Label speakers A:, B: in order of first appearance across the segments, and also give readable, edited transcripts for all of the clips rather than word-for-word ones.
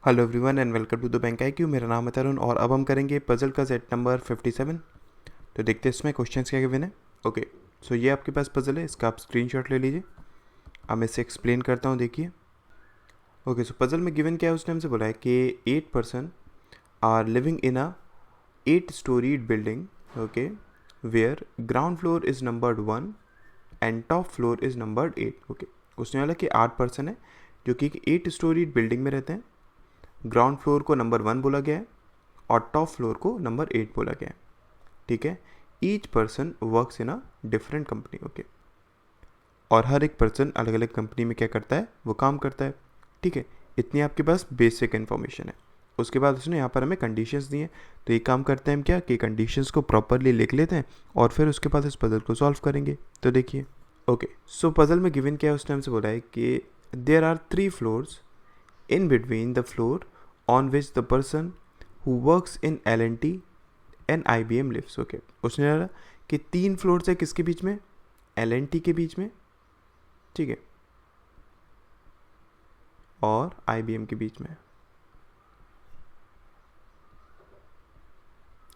A: Hello everyone and welcome to the bank IQ। मेरा नाम है तरुण और अब हम करेंगे पजल का सेट नंबर 57। तो देखते हैं इसमें क्वेश्चंस क्या गिवन है। ओके, सो ये आपके पास पजल है, इसका आप स्क्रीनशॉट ले लीजिए। अब मैं इसे एक्सप्लेन करता हूँ, देखिए। ओके, सो पजल में गिवन क्या है, उसने हमसे बोला है कि 8 person are living in a 8 storeyed building, okay, where ground floor is numbered 1 and top floor is numbered 8। Okay, उसने बोला कि 8 पर्सन है जो कि 8 स्टोरीड बिल्डिंग में रहते हैं। ग्राउंड फ्लोर को नंबर 1 बोला गया है और टॉप फ्लोर को नंबर 8 बोला गया है। ठीक है, each person works in a different company. Okay, और हर एक पर्सन अलग अलग कंपनी में क्या करता है, वो काम करता है। ठीक है, इतनी आपके पास बेसिक इन्फॉर्मेशन है। उसके बाद उसने यहाँ पर हमें कंडीशंस दी हैं, तो ये काम करते हैं हम क्या कि कंडीशंस को प्रॉपरली लिख लेते हैं और फिर उसके बाद इस पजल को सॉल्व करेंगे। तो देखिए, ओके, सो पजल में गिवन क्या है, उसने हमसे बोला है कि there are 3 floors in between the floor on which the person who works in L&T and IBM lives। Okay, उसने बोला कि 3 फ्लोर्स है किसके बीच में, L&T के बीच में, ठीक है, और IBM के बीच में।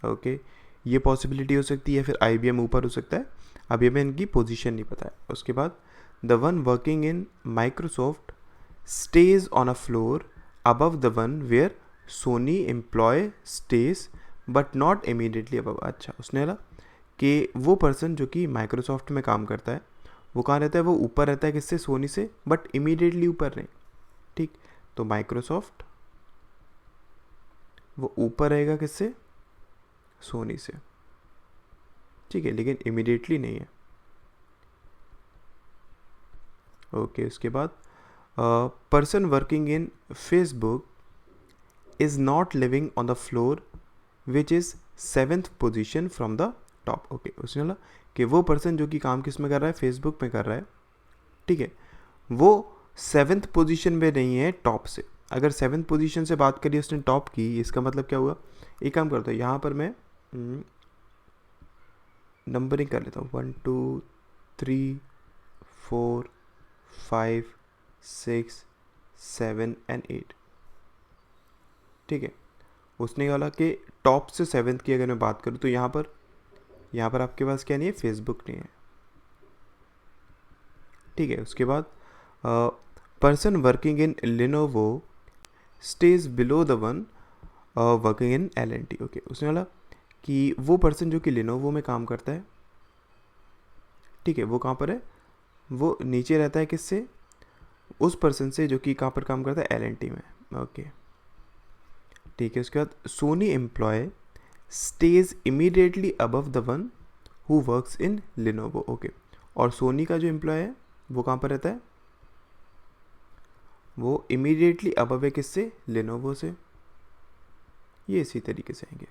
A: ओके, ये पॉसिबिलिटी हो सकती है, फिर IBM ऊपर हो सकता है। अभी हमें इनकी पोजीशन नहीं पता है। उसके बाद the one working in Microsoft stays on a floor above the one where Sony employee stays but not immediately above। अच्छा, उसने बोला कि वो पर्सन जो कि माइक्रोसॉफ्ट में काम करता है वो कहाँ रहता है, वो ऊपर रहता है किससे, सोनी से, बट इमीडिएटली ऊपर नहीं। ठीक, तो माइक्रोसॉफ्ट वो ऊपर रहेगा किससे, सोनी से। ठीक है, लेकिन इमीडिएटली नहीं है। ओके, उसके बाद person working in Facebook is not living on the floor which is 7th position from the top। Okay, उसने बोला कि वो पर्सन जो कि काम किस में कर रहा है, फेसबुक में कर रहा है, ठीक है, वो 7th पोजीशन में नहीं है टॉप से। अगर 7th पोजीशन से बात करिए उसने टॉप की, इसका मतलब क्या हुआ, एक काम करता हूँ, यहाँ पर मैं नंबरिंग कर लेता हूँ, 1 2 3 4 5 6 7 एंड 8। ठीक है, उसने बोला कि टॉप से 7th की अगर मैं बात करूँ तो यहाँ पर आपके पास क्या नहीं है, फेसबुक नहीं है। ठीक है, उसके बाद person working in Lenovo stage below the one working in L&T। Okay, उसने बोला कि वो पर्सन जो कि लिनोवो में काम करता है, ठीक है, वो कहाँ पर है, वो नीचे रहता है किससे, उस पर्सन से जो कि कहाँ पर काम करता है, L&T में। ओके, ठीक है, उसके बाद Sony employ stays immediately above the one who works in Lenovo. Okay, और सोनी का जो एम्प्लॉय है वो कहाँ पर रहता है, वो इमीडिएटली अबव है किससे, लिनोवो से। ये इसी तरीके से आएंगे।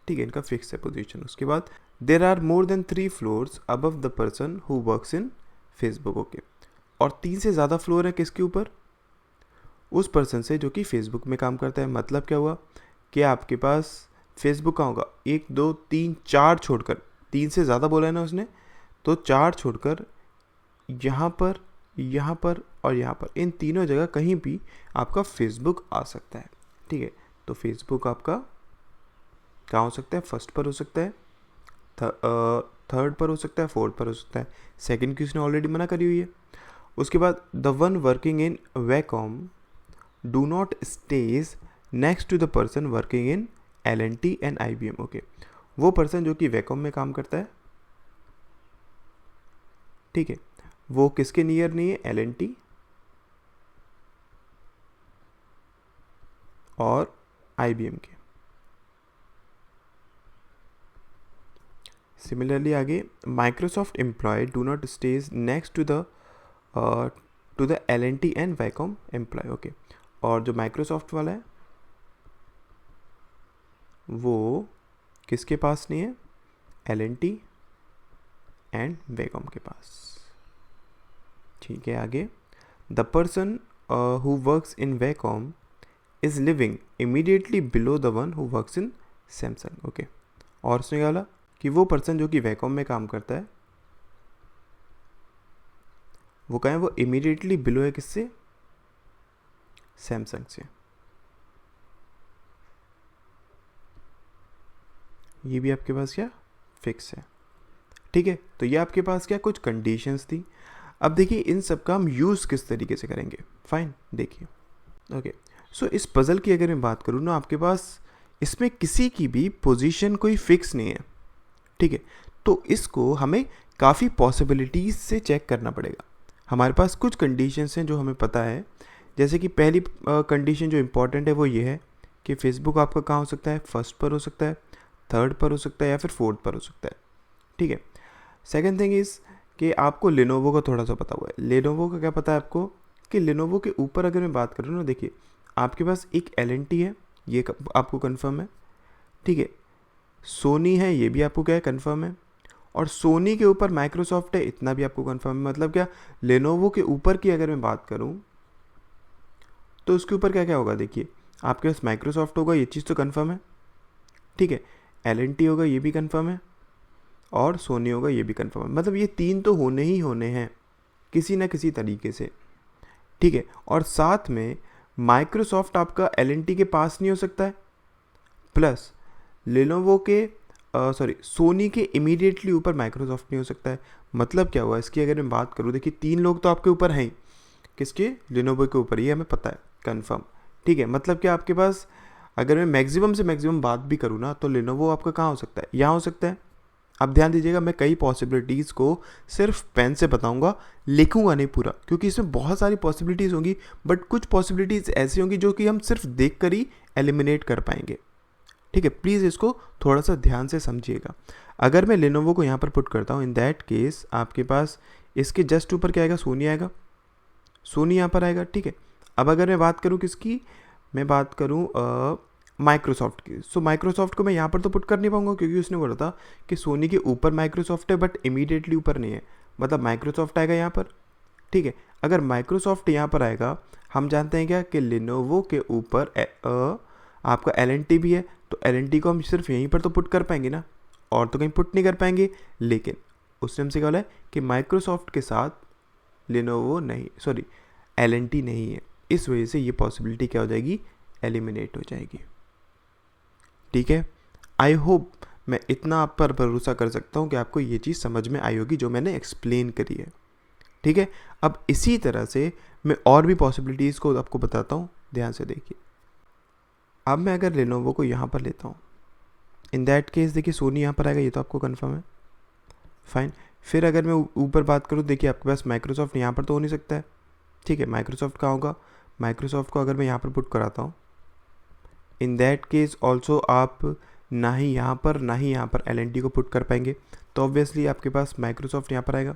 A: ठीक है, इनका फिक्स है पोजीशन। उसके बाद there are more than 3 floors above the person who works in Facebook. Okay, और 3 से ज़्यादा फ्लोर है किसके ऊपर, उस पर्सन से जो कि फेसबुक में काम करता है। मतलब क्या हुआ कि आपके पास फेसबुक का होगा 1 2 3 4 छोड़कर, 3 से ज़्यादा बोला है ना उसने, तो 4 छोड़कर यहाँ पर और यहाँ पर, इन तीनों जगह कहीं भी आपका फेसबुक आ सकता है। ठीक है, तो फेसबुक आपका कहाँ हो सकता है, फर्स्ट पर हो सकता है, थर्ड पर हो सकता है, फोर्थ पर हो सकता है, सेकंड की उसने ऑलरेडी मना करी हुई है। उसके बाद the one working in Wacom do not stays next to the person working in L&T and IBM। Okay, वो पर्सन जो कि वैकॉम में काम करता है, ठीक है, वो किसके नियर नहीं है, L&T और IBM के। सिमिलरली आगे Microsoft employ do not stays next to the L&T and Wacom employ. Okay, और जो माइक्रोसॉफ्ट वाला है वो किसके पास नहीं है, L&T एंड वैकॉम के पास। ठीक है, आगे the person who works in Wacom is living immediately below the one who works in Samsung. Okay, और उसने बोला कि वो पर्सन जो कि वैकॉम में काम करता है वो कहें वो इमीडिएटली बिलो है किससे, सैमसंग से। ये भी आपके पास क्या फिक्स है, ठीक है। तो ये आपके पास क्या कुछ कंडीशंस थी। अब देखिए इन सब का हम यूज़ किस तरीके से करेंगे। फाइन, देखिए ओके। सो इस पज़ल की अगर मैं बात करूँ ना, आपके पास इसमें किसी की भी पोजीशन कोई फिक्स नहीं है, ठीक है। तो इसको हमें काफ़ी पॉसिबिलिटीज़ से चेक करना पड़ेगा। हमारे पास कुछ कंडीशंस हैं जो हमें पता है, जैसे कि पहली कंडीशन जो इम्पॉर्टेंट है वो ये है कि फेसबुक आपका कहाँ हो सकता है, फर्स्ट पर हो सकता है, थर्ड पर हो सकता है या फिर फोर्थ पर हो सकता है, ठीक है। सेकेंड थिंग इज़ कि आपको लेनोवो का थोड़ा सा पता हुआ है। लेनोवो का क्या पता है आपको कि लेनोवो के ऊपर अगर मैं बात करूँ ना, देखिए आपके पास एक LNT है, ये आपको कंफर्म है, ठीक है। सोनी है, ये भी आपको क्या है कंफर्म है, और सोनी के ऊपर माइक्रोसॉफ्ट है, इतना भी आपको कंफर्म है। मतलब क्या, लेनोवो के ऊपर की अगर मैं बात करूं तो उसके ऊपर क्या क्या होगा, देखिए आपके पास माइक्रोसॉफ्ट होगा, ये चीज़ तो कंफर्म है, ठीक है। LNT होगा, ये भी कंफर्म है, और सोनी होगा, ये भी कंफर्म है। मतलब ये तीन तो होने ही होने हैं किसी ना किसी तरीके से, ठीक है। और साथ में माइक्रोसॉफ्ट आपका LNT के पास नहीं हो सकता है, प्लस लेनोवो के सोनी के इमीडिएटली ऊपर माइक्रोसॉफ्ट नहीं हो सकता है। मतलब क्या हुआ इसकी अगर मैं बात करूँ, देखिए तीन लोग तो आपके ऊपर हैं ही, किसके, लेनोवो के ऊपर, ये हमें पता है कंफर्म, ठीक है। मतलब क्या आपके पास अगर मैं मैक्सिमम से मैक्सिमम बात भी करूँ ना, तो लेनोवो आपका कहाँ हो सकता है, यहाँ हो सकता है। अब ध्यान दीजिएगा, मैं कई पॉसिबिलिटीज़ को सिर्फ पेन से बताऊंगा, लिखूंगा नहीं पूरा, क्योंकि इसमें बहुत सारी पॉसिबिलिटीज़ होंगी, बट कुछ पॉसिबिलिटीज़ ऐसी होंगी जो कि हम सिर्फ देख कर ही एलिमिनेट कर पाएंगे, ठीक है। प्लीज़ इसको थोड़ा सा ध्यान से समझिएगा। अगर मैं लेनोवो को यहाँ पर पुट करता हूँ, इन दैट केस आपके पास इसके जस्ट ऊपर क्या आएगा, सोनी आएगा, सोनी यहाँ पर आएगा, ठीक है। अब अगर मैं बात करूँ किसकी, मैं बात करूँ माइक्रोसॉफ्ट की, सो माइक्रोसॉफ्ट को मैं यहाँ पर तो पुट कर नहीं पाऊंगा, क्योंकि उसने बोला था कि सोनी के ऊपर माइक्रोसॉफ्ट है बट इमीडिएटली ऊपर नहीं है। मतलब माइक्रोसॉफ्ट आएगा यहाँ पर, ठीक है। अगर माइक्रोसॉफ्ट यहाँ पर आएगा, हम जानते हैं क्या कि लेनोवो के ऊपर आपका LNT भी है, तो LNT को हम सिर्फ यहीं पर तो पुट कर पाएंगे ना, और तो कहीं पुट नहीं कर पाएंगे। लेकिन उसने हमसे क्या बोला है कि माइक्रोसॉफ्ट के साथ लेनोवो नहीं, सॉरी LNT नहीं है, इस वजह से ये पॉसिबिलिटी क्या हो जाएगी, एलिमिनेट हो जाएगी, ठीक है। आई होप मैं इतना आप पर भरोसा कर सकता हूँ कि आपको ये चीज़ समझ में आई होगी जो मैंने एक्सप्लेन करी है, ठीक है। अब इसी तरह से मैं और भी पॉसिबिलिटीज़ को आपको बताता हूँ, ध्यान से देखिए। अब मैं अगर लेनोवो को यहाँ पर लेता हूँ, इन दैट केस देखिए सोनी यहाँ पर आएगा, ये तो आपको कंफर्म है, फाइन। फिर अगर मैं ऊपर बात करूँ, देखिए आपके पास माइक्रोसॉफ्ट यहाँ पर तो हो नहीं सकता है, ठीक है। माइक्रोसॉफ्ट कहाँ होगा, माइक्रोसॉफ्ट को अगर मैं यहाँ पर पुट कराता हूँ, इन दैट केस ऑल्सो आप ना ही यहाँ पर ना ही यहाँ पर LNT को पुट कर पाएंगे, तो ऑब्वियसली आपके पास माइक्रोसॉफ्ट यहाँ पर आएगा,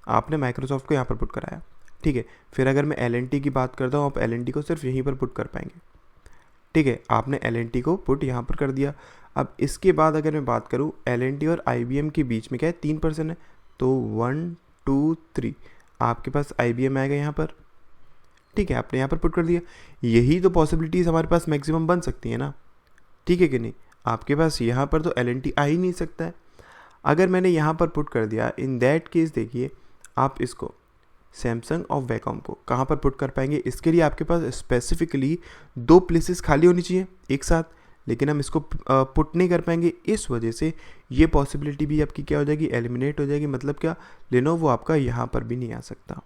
A: आपने माइक्रोसॉफ्ट को यहाँ पर पुट कराया, ठीक है। फिर अगर मैं LNT की बात करता हूँ, आप LNT को सिर्फ यहीं पर पुट कर पाएंगे, ठीक है। आपने LNT को पुट यहाँ पर कर दिया। अब इसके बाद अगर मैं बात करूँ, LNT और IBM के बीच में क्या है, 3% है, तो 1 2 3 आपके पास IBM आएगा यहाँ पर, ठीक है। आपने यहाँ पर पुट कर दिया। यही तो पॉसिबिलिटीज़ हमारे पास मैक्सिमम बन सकती है ना, ठीक है कि नहीं। आपके पास यहाँ पर तो LNT आ ही नहीं सकता है। अगर मैंने यहाँ पर पुट कर दिया, इन दैट केस देखिए आप इसको सैमसंग और वैकॉम को कहाँ पर पुट कर पाएंगे, इसके लिए आपके पास स्पेसिफिकली 2 प्लेसेस खाली होनी चाहिए एक साथ, लेकिन हम इसको पुट नहीं कर पाएंगे। इस वजह से ये पॉसिबिलिटी भी आपकी क्या हो जाएगी, एलिमिनेट हो जाएगी। मतलब क्या, लेनोवो आपका यहाँ पर भी नहीं आ सकता,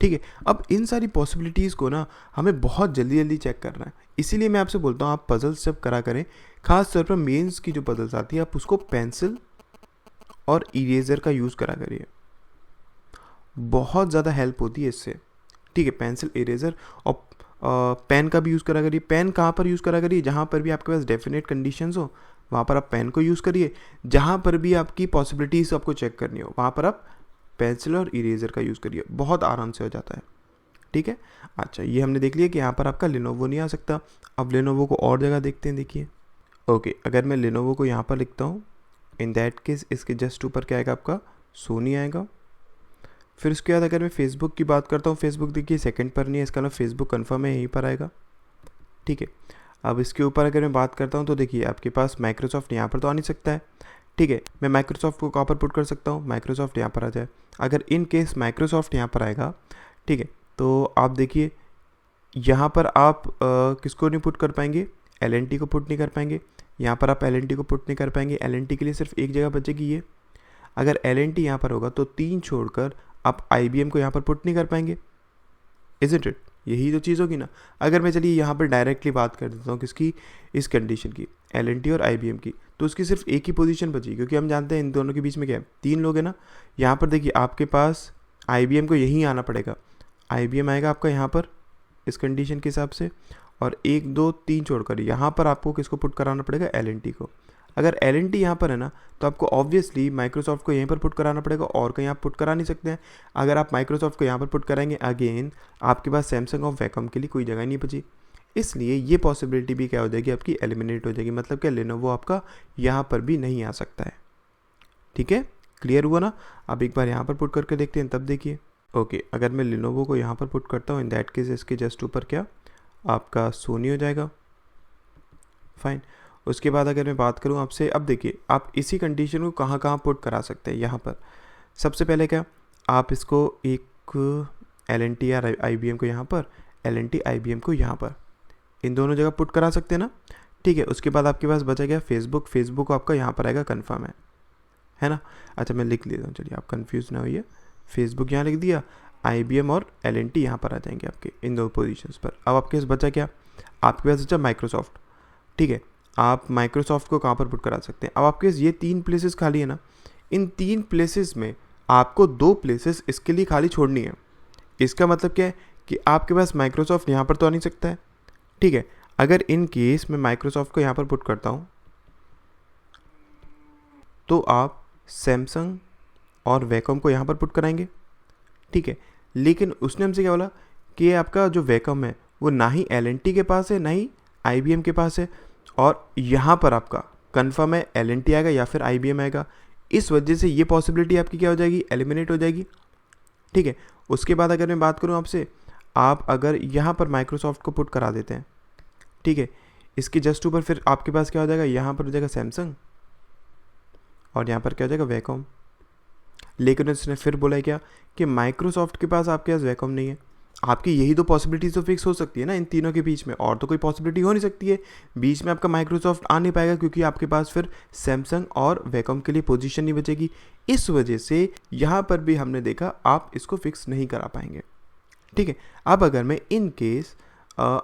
A: ठीक है। अब इन सारी पॉसिबिलिटीज़ को ना हमें बहुत जल्दी जल्दी चेक करना है, इसीलिए मैं आपसे बोलता हूँ आप पजल्स जब करा करें, खास तौर पर मेंस की जो पजल्स आती है, आप उसको पेंसिल और इरेजर का यूज़ करा करिए, बहुत ज़्यादा हेल्प होती है इससे, ठीक है। पेंसिल, इरेजर और पेन का भी यूज़ करा करिए। पेन कहाँ पर यूज़ करा करिए, जहाँ पर भी आपके पास डेफिनेट कंडीशंस हो वहाँ पर आप पेन को यूज़ करिए। जहाँ पर भी आपकी पॉसिबिलिटीज़ आपको चेक करनी हो वहाँ पर आप पेंसिल और इरेजर का यूज़ करिए, बहुत आराम से हो जाता है, ठीक है। अच्छा, ये हमने देख लिया कि यहाँ पर आपका लेनोवो नहीं आ सकता। अब लेनोवो को और जगह देखते हैं, देखिए ओके। अगर मैं लेनोवो को यहाँ पर लिखता हूँ, इन दैट केस इसके जस्ट ऊपर क्या आएगा, आपका सोनी आएगा। फिर उसके बाद अगर मैं फेसबुक की बात करता हूँ, फेसबुक देखिए सेकंड पर नहीं है, इसका नाम फेसबुक कन्फर्म है, यहीं पर आएगा, ठीक है। अब इसके ऊपर अगर मैं बात करता हूँ तो देखिए आपके पास माइक्रोसॉफ्ट यहाँ पर तो आ नहीं सकता है, ठीक है। मैं माइक्रोसॉफ्ट को कहाँ पर पुट कर सकता हूँ, माइक्रोसॉफ्ट यहाँ पर आ जाए। अगर इन केस माइक्रोसॉफ्ट यहाँ पर आएगा, ठीक है, तो आप देखिए यहाँ पर आप किसको नहीं पुट कर पाएंगे, LNT को पुट नहीं कर पाएंगे। यहाँ पर आप LNT को पुट नहीं कर पाएंगे, LNT के लिए सिर्फ एक जगह बचेगी ये। अगर LNT यहाँ पर होगा तो 3 छोड़कर आप IBM को यहाँ पर पुट नहीं कर पाएंगे, इज़न्ट इट? यही तो चीज़ होगी ना। अगर मैं चलिए यहाँ पर डायरेक्टली बात कर देता हूँ किसकी, इस कंडीशन की, LNT और IBM की, तो उसकी सिर्फ एक ही पोजीशन बची, क्योंकि हम जानते हैं इन दोनों के बीच में क्या है, 3 लोग हैं ना। यहाँ पर देखिए आपके पास IBM को यहीं आना पड़ेगा, IBM आएगा आपका यहाँ पर इस कंडीशन के हिसाब से, और 1 2 3 छोड़कर यहाँ पर आपको किसको पुट कराना पड़ेगा, LNT को। अगर LNT यहाँ पर है ना, तो आपको ऑब्वियसली माइक्रोसॉफ्ट को यहीं पर पुट कराना पड़ेगा, और कहीं आप पुट करा नहीं सकते हैं। अगर आप माइक्रोसॉफ्ट को यहाँ पर पुट कराएंगे, अगेन आपके पास सैमसंग और वैकॉम के लिए कोई जगह नहीं बची, इसलिए ये पॉसिबिलिटी भी क्या हो जाएगी आपकी, एलिमिनेट हो जाएगी। मतलब क्या, लेनोवो आपका यहाँ पर भी नहीं आ सकता है। ठीक है, क्लियर हुआ ना। अब एक बार यहाँ पर पुट करके देखते हैं, तब देखिए। ओके, अगर मैं लेनोवो को यहाँ पर पुट करता हूँ, इन दैट केस इसके जस्ट ऊपर क्या आपका सोनी हो जाएगा, फाइन। उसके बाद अगर मैं बात करूँ आपसे, अब देखिए आप इसी कंडीशन को कहाँ कहाँ पुट करा सकते हैं। यहाँ पर सबसे पहले क्या, आप इसको एक LNT या IBM को यहाँ पर, LNT IBM को यहाँ पर, इन दोनों जगह पुट करा सकते हैं ना। ठीक है, उसके बाद आपके पास बचा गया फेसबुक। फेसबुक आपका यहाँ पर आएगा, कन्फर्म है ना। अच्छा, मैं लिख लेता हूँ, चलिए आप कंफ्यूज ना होइए। फेसबुक यहाँ लिख दिया, IBM और LNT यहाँ पर आ जाएंगे आपके इन दो पोजीशंस पर। अब आपके पास बचा क्या, आपके पास बचा माइक्रोसॉफ्ट। ठीक है, आप माइक्रोसॉफ्ट को कहाँ पर पुट करा सकते हैं। अब आपके पास ये 3 प्लेसेस खाली है ना, इन 3 प्लेसेस में आपको 2 प्लेसेस इसके लिए खाली छोड़नी है। इसका मतलब क्या है कि आपके पास माइक्रोसॉफ्ट यहाँ पर तो आ नहीं सकता है। ठीक है, अगर इन केस मैं माइक्रोसॉफ्ट को यहाँ पर पुट करता हूँ, तो आप सैमसंग और वैकॉम को यहाँ पर पुट कराएंगे। ठीक है, लेकिन उसने हमसे क्या बोला कि आपका जो वैकॉम है वो ना ही LNT के पास है, ना ही IBM के पास है, और यहाँ पर आपका कन्फर्म है LNT आएगा या फिर IBM आएगा। इस वजह से ये पॉसिबिलिटी आपकी क्या हो जाएगी, एलिमिनेट हो जाएगी। ठीक है, उसके बाद अगर मैं बात करूँ आपसे, आप अगर यहाँ पर माइक्रोसॉफ्ट को पुट करा देते हैं, ठीक है, इसके जस्ट ऊपर फिर आपके पास क्या हो जाएगा, यहाँ पर हो जाएगा सैमसंग, और यहाँ पर क्या हो जाएगा, वैकॉम। लेकिन उसने फिर बोला है क्या कि माइक्रोसॉफ्ट के पास आपके पास वैकॉम नहीं है। आपकी यही तो पॉसिबिलिटीज तो फिक्स हो सकती है ना इन तीनों के बीच में, और तो कोई पॉसिबिलिटी हो नहीं सकती है। बीच में आपका माइक्रोसॉफ्ट आ नहीं पाएगा, क्योंकि आपके पास फिर सैमसंग और वैकॉम के लिए पोजीशन नहीं बचेगी। इस वजह से यहाँ पर भी हमने देखा आप इसको फिक्स नहीं करा पाएंगे। ठीक है, अब अगर मैं इन केस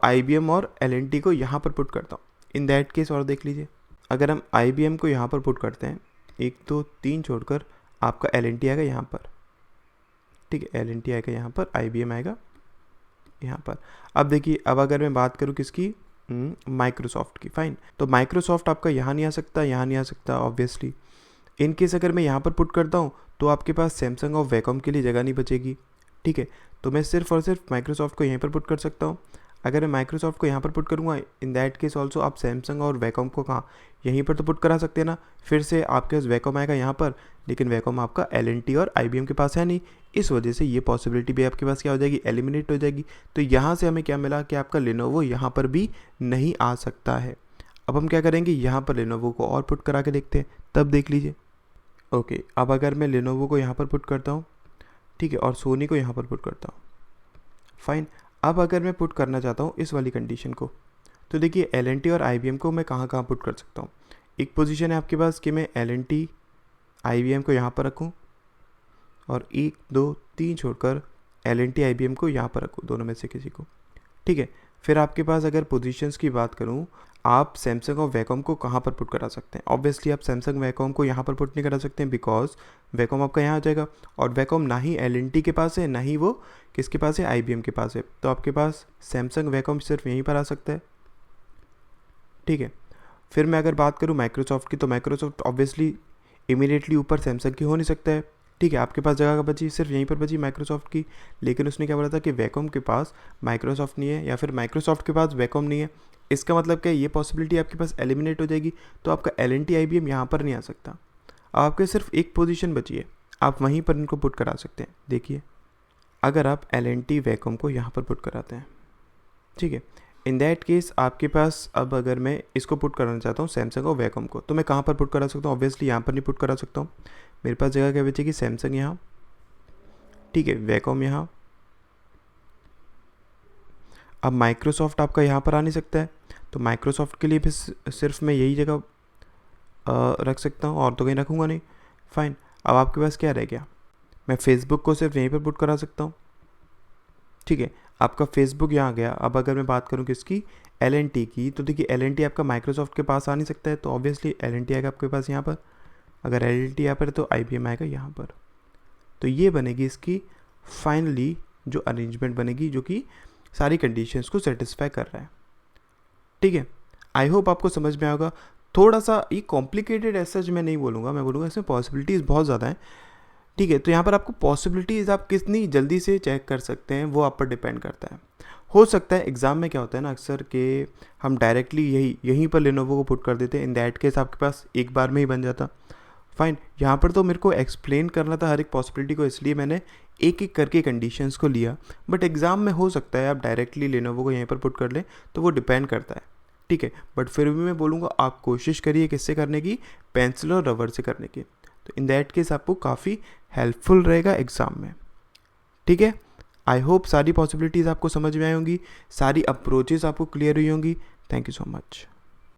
A: IBM और LNT को यहाँ पर पुट करता हूँ, इन दैट केस, और देख लीजिए, अगर हम IBM को यहाँ पर पुट करते हैं, 1 2 3 छोड़कर आपका LNT आएगा यहाँ पर। ठीक है, LNT आएगा यहाँ पर, IBM आएगा यहाँ पर। अब देखिए, अब अगर मैं बात करूँ किसकी, माइक्रोसॉफ्ट की, फाइन, तो माइक्रोसॉफ्ट आपका यहाँ नहीं आ सकता, यहाँ नहीं आ सकता ऑब्वियसली। इन केस अगर मैं यहाँ पर पुट करता हूँ, तो आपके पास सैमसंग और वैकॉम के लिए जगह नहीं बचेगी। ठीक है, तो मैं सिर्फ और सिर्फ माइक्रोसॉफ्ट को यहीं पर पुट कर सकता हूँ। अगर मैं माइक्रोसॉफ्ट को यहाँ पर पुट करूँगा, इन दैट केस ऑल्सो आप सैमसंग और वैकॉम को कहाँ, यहीं पर तो पुट करा सकते हैं ना। फिर से आपके पास वैकॉम आएगा यहाँ पर, लेकिन वैकॉम आपका LNT और IBM के पास है नहीं। इस वजह से ये पॉसिबिलिटी भी आपके पास क्या हो जाएगी, एलिमिनेट हो जाएगी। तो यहाँ से हमें क्या मिला कि आपका लेनोवो यहाँ पर भी नहीं आ सकता है। अब हम क्या करेंगे, यहाँ पर लेनोवो को और पुट करा के देखते हैं, तब देख लीजिए। ओके, अब अगर मैं लेनोवो को यहाँ पर पुट करता हूँ, ठीक है, और सोनी को यहाँ पर पुट करता हूँ, फाइन। अब अगर मैं पुट करना चाहता हूँ इस वाली कंडीशन को, तो देखिए LNT और IBM को मैं कहाँ कहाँ पुट कर सकता हूँ। एक पोजीशन है आपके पास कि मैं LNT IBM को यहाँ पर रखूँ, और 1 2 3 छोड़कर LNT IBM को यहाँ पर रखूँ, दोनों में से किसी को। ठीक है, फिर आपके पास अगर पोजीशंस की बात करूँ, आप सैमसंग और वैकॉम को कहाँ पर पुट करा सकते हैं। ऑब्वियसली आप सैमसंग वैकॉम को यहाँ पर पुट नहीं करा सकते हैं, बिकॉज वैकॉम आपका यहाँ आ जाएगा, और वैकॉम ना ही LNT के पास है, ना ही वो किसके पास है, IBM के पास है। तो आपके पास सैमसंग वैकॉम सिर्फ यहीं पर आ सकता है। ठीक है, फिर मैं अगर बात करूँ माइक्रोसॉफ्ट की, तो माइक्रोसॉफ्ट ऑब्वियसली इमीडिएटली ऊपर सैमसंग की हो नहीं सकता है। ठीक है, आपके पास जगह बची सिर्फ यहीं पर बची माइक्रोसॉफ्ट की, लेकिन उसने क्या बोला था कि वैकॉम के पास माइक्रोसॉफ्ट नहीं है, या फिर माइक्रोसॉफ्ट के पास वैकॉम नहीं है। इसका मतलब क्या है, ये पॉसिबिलिटी आपके पास एलिमिनेट हो जाएगी। तो आपका LNT IBM यहाँ पर नहीं आ सकता। आपके सिर्फ एक पोजीशन बची है, आप वहीं पर इनको पुट करा सकते हैं। देखिए, अगर आप LNT वैकॉम को यहाँ पर पुट कराते हैं, ठीक है, इन दैट केस आपके पास, अब अगर मैं इसको पुट कराना चाहता हूँ सैमसंग और वैकॉम को, तो मैं कहाँ पर पुट करा सकता हूँ, ऑब्वियसली यहाँ पर नहीं पुट करा सकता हूँ। मेरे पास जगह क्या बचेगी, सैमसंग यहाँ, ठीक है, वैकॉम यहाँ। अब माइक्रोसॉफ्ट आपका यहाँ पर आ नहीं सकता है, तो माइक्रोसॉफ्ट के लिए भी सिर्फ मैं यही जगह रख सकता हूँ और तो कहीं रखूँगा नहीं। फाइन, अब आपके पास क्या रह गया, मैं फेसबुक को सिर्फ यहीं पर पुट करा सकता हूँ। ठीक है, आपका फेसबुक यहाँ गया। अब अगर मैं बात करूँ किसकी, L&T की, तो देखिए L&T आपका माइक्रोसॉफ्ट के पास आ नहीं सकता है, तो ऑब्वियसली L&T आएगा आपके पास यहाँ पर। अगर L&T यहाँ पर तो IBM आएगा यहाँ पर। तो ये बनेगी इसकी फाइनली जो अरेंजमेंट बनेगी, जो कि सारी कंडीशंस को सेटिस्फाई कर रहा है। ठीक है, आई होप आपको समझ में आएगा। थोड़ा सा ये कॉम्प्लिकेटेड ऐसा मैं नहीं बोलूँगा, मैं बोलूँगा इसमें पॉसिबिलिटीज़ बहुत ज़्यादा हैं। ठीक है, तो यहाँ पर आपको पॉसिबिलिटीज़ आप कितनी जल्दी से चेक कर सकते हैं वो आप पर डिपेंड करता है। हो सकता है एग्ज़ाम में क्या होता है ना अक्सर के हम डायरेक्टली यहीं पर लेनोवो को पुट कर देते हैं, इन दैट केस आपके पास एक बार में ही बन जाता। फाइन, यहाँ पर तो मेरे को एक्सप्लेन करना था हर एक पॉसिबिलिटी को, इसलिए मैंने एक एक करके कंडीशंस को लिया। बट एग्ज़ाम में हो सकता है आप डायरेक्टली लेनोवो को यहीं पर पुट कर लें, तो वो डिपेंड करता है। ठीक है, बट फिर भी मैं बोलूँगा आप कोशिश करिए किससे करने की, पेंसिल और रबर से करने की। तो इन दैट केस आपको काफ़ी हेल्पफुल रहेगा एग्ज़ाम में। ठीक है, आई होप सारी पॉसिबिलिटीज़ आपको समझ में आई होंगी, सारी अप्रोचेस आपको क्लियर हुई होंगी। Thank you so much.